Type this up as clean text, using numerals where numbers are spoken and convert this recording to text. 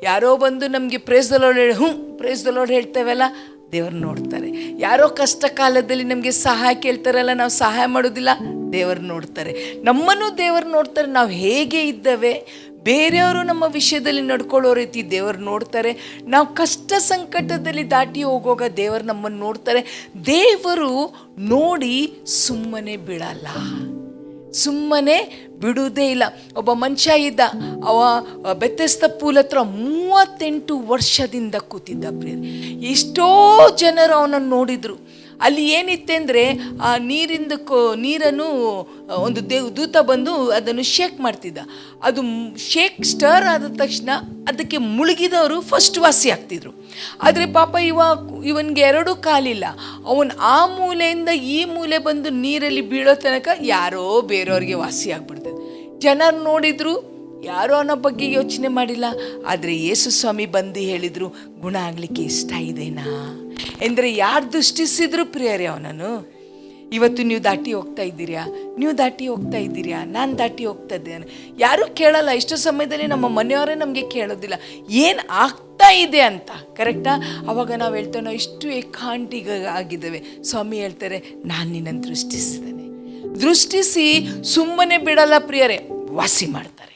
ಯಾರೋ ಬಂದು ನಮಗೆ ಪ್ರೇಸ್ ದ ಲಾರ್ಡ್ ಹೇಳಿ ಪ್ರೇಸ್ ದ ಲಾರ್ಡ್ ಹೇಳ್ತೇವಲ್ಲ, ದೇವರು ನೋಡ್ತಾರೆ. ಯಾರೋ ಕಷ್ಟ ಕಾಲದಲ್ಲಿ ನಮಗೆ ಸಹಾಯ ಕೇಳ್ತಾರಲ್ಲ, ನಾವು ಸಹಾಯ ಮಾಡೋದಿಲ್ಲ, ದೇವರು ನೋಡ್ತಾರೆ. ನಮ್ಮನ್ನು ದೇವರು ನೋಡ್ತಾರೆ. ನಾವು ಹೇಗೆ ಇದ್ದೇವೆ, ಬೇರೆಯವರು ನಮ್ಮ ವಿಷಯದಲ್ಲಿ ನಡ್ಕೊಳ್ಳೋ ರೀತಿ ದೇವರು ನೋಡ್ತಾರೆ. ನಾವು ಕಷ್ಟ ಸಂಕಟದಲ್ಲಿ ದಾಟಿ ಹೋಗುವಾಗ ದೇವರು ನಮ್ಮನ್ನು ನೋಡ್ತಾರೆ. ದೇವರು ನೋಡಿ ಸುಮ್ಮನೆ ಬಿಡಲ್ಲ, ಸುಮ್ಮನೆ ಬಿಡುವುದೇ ಇಲ್ಲ. ಒಬ್ಬ ಮನುಷ್ಯ ಇದ್ದ, ಅವ ಬೆಥೆಸ್ದ ಪೂಲ್ ಹತ್ರ 38 ವರ್ಷದಿಂದ ಕೂತಿದ್ದ. ಪ್ರಿಯರೇ, ಎಷ್ಟೋ ಜನರು ಅವನನ್ನು ನೋಡಿದರು. ಅಲ್ಲಿ ಏನಿತ್ತೆಂದರೆ, ಆ ನೀರನ್ನು ಒಂದು ದೂತ ಬಂದು ಅದನ್ನು ಶೇಕ್ ಮಾಡ್ತಿದ್ದ. ಅದು ಸ್ಟರ್ ಆದ ತಕ್ಷಣ ಅದಕ್ಕೆ ಮುಳುಗಿದವರು ಫಸ್ಟ್ ವಾಸಿ ಆಗ್ತಿದ್ರು. ಆದರೆ ಪಾಪ ಇವನಿಗೆ 2 ಕಾಲಿಲ್ಲ. ಅವನು ಆ ಮೂಲೆಯಿಂದ ಈ ಮೂಲೆ ಬಂದು ನೀರಲ್ಲಿ ಬೀಳೋ ತನಕ ಯಾರೋ ಬೇರೆಯವ್ರಿಗೆ ವಾಸಿ ಆಗ್ಬಿಡ್ತದೆ. ಜನರು ನೋಡಿದ್ರು, ಯಾರೋ ಅನ್ನೋ ಬಗ್ಗೆ ಯೋಚನೆ ಮಾಡಿಲ್ಲ. ಆದರೆ ಯೇಸು ಸ್ವಾಮಿ ಬಂದು ಹೇಳಿದರು, ಗುಣ ಆಗಲಿಕ್ಕೆ ಇಷ್ಟ ಇದೆನಾ ಎಂದರೆ ಯಾರು ದೃಷ್ಟಿಸಿದ್ರು ಪ್ರಿಯರೇ ಅವನನ್ನು. ಇವತ್ತು ನೀವು ದಾಟಿ ಹೋಗ್ತಾ ಇದ್ದೀರಾ, ನೀವು ದಾಟಿ ಹೋಗ್ತಾ ಇದ್ದೀರಾ, ನಾನು ದಾಟಿ ಹೋಗ್ತಾ ಇದ್ದೇನೆ. ಯಾರೂ ಕೇಳಲ್ಲ. ಇಷ್ಟು ಸಮಯದಲ್ಲಿ ನಮ್ಮ ಮನೆಯವರೇ ನಮಗೆ ಕೇಳೋದಿಲ್ಲ ಏನು ಆಗ್ತಾ ಇದೆ ಅಂತ. ಕರೆಕ್ಟಾ? ಅವಾಗ ನಾವು ಹೇಳ್ತೇವೆ, ನಾವು ಇಷ್ಟು ಏಕಾಂಟಿಗಾಗಿದ್ದೇವೆ. ಸ್ವಾಮಿ ಹೇಳ್ತಾರೆ, ನಾನು ನಿನ್ನನ್ನು ದೃಷ್ಟಿಸಿದ್ದೇನೆ. ದೃಷ್ಟಿಸಿ ಸುಮ್ಮನೆ ಬಿಡಲ್ಲ ಪ್ರಿಯರೇ, ವಾಸಿ ಮಾಡ್ತಾರೆ.